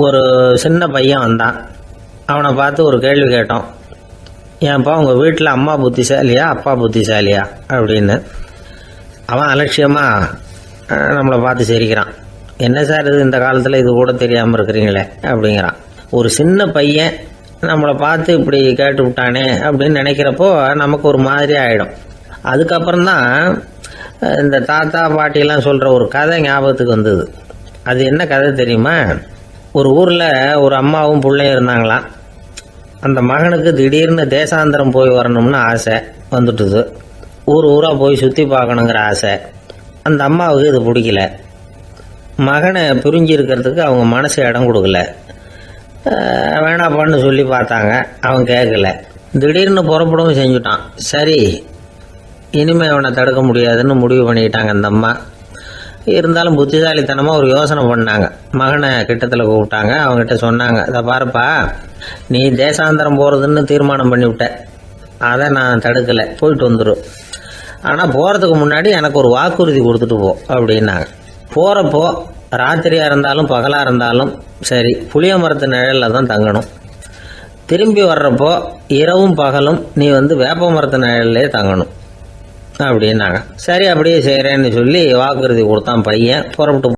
ஒரு சின்ன பையன் வந்தான். அவனை பார்த்து ஒரு கேள்வி கேட்டோம். ஏன்ப்பா உங்கள் வீட்டில் அம்மா புத்திசாலியா அப்பா புத்திசாலியா அப்படின்னு. அவன் அலட்சியமாக நம்மளை பார்த்து சிரிக்கிறான். என்ன சார் இது, இந்த காலத்தில் இது கூட தெரியாமல் இருக்கிறீங்களே அப்படிங்கிறான். ஒரு சின்ன பையன் நம்மளை பார்த்து இப்படி கேட்டு விட்டானே அப்படின்னு நினைக்கிறப்போ நமக்கு ஒரு மாதிரி ஆகிடும். அதுக்கப்புறம்தான் இந்த தாத்தா பாட்டியெல்லாம் சொல்கிற ஒரு கதை ஞாபகத்துக்கு வந்தது. அது என்ன கதை தெரியுமா? ஒரு ஊரில் ஒரு அம்மாவும் பிள்ளையும் இருந்தாங்களாம். அந்த மகனுக்கு திடீர்னு தேசாந்திரம் போய் வரணும்னு ஆசை வந்துட்டுது. ஊராக போய் சுற்றி பார்க்கணுங்கிற ஆசை. அந்த அம்மாவுக்கு இது பிடிக்கல. மகனை பிரிஞ்சு இருக்கிறதுக்கு அவங்க மனசு இடம் கொடுக்கல. வேணாப்பான்னு சொல்லி பார்த்தாங்க, அவன் கேட்கல. திடீர்னு புறப்படவும் செஞ்சுட்டான். சரி, இனிமேல் அவனை தடுக்க முடியாதுன்னு முடிவு பண்ணிக்கிட்டாங்க அந்த அம்மா. இருந்தாலும் புத்திசாலித்தனமாக ஒரு யோசனை பண்ணாங்க. மகனை கிட்டத்தில் கூப்பிட்டாங்க. அவங்ககிட்ட சொன்னாங்க, இதை பாருப்பா, நீ தேசாந்திரம் போகிறதுன்னு தீர்மானம் பண்ணிவிட்ட, அதை நான் தடுக்கலை, போயிட்டு வந்துடும். ஆனால் போகிறதுக்கு முன்னாடி எனக்கு ஒரு வாக்குறுதி கொடுத்துட்டு போ அப்படின்னாங்க. போகிறப்போ ராத்திரியாக இருந்தாலும் பகலாக இருந்தாலும் சரி, புளிய மரத்து நிழலில் தான் தங்கணும். திரும்பி வர்றப்போ இரவும் பகலும் நீ வேப்ப மரத்து நிழல்லே தங்கணும் அப்படின்னாங்க. சரி, அப்படியே செய்கிறேன்னு சொல்லி வாக்குறுதி கொடுத்தான் பையன். புறப்பட்டு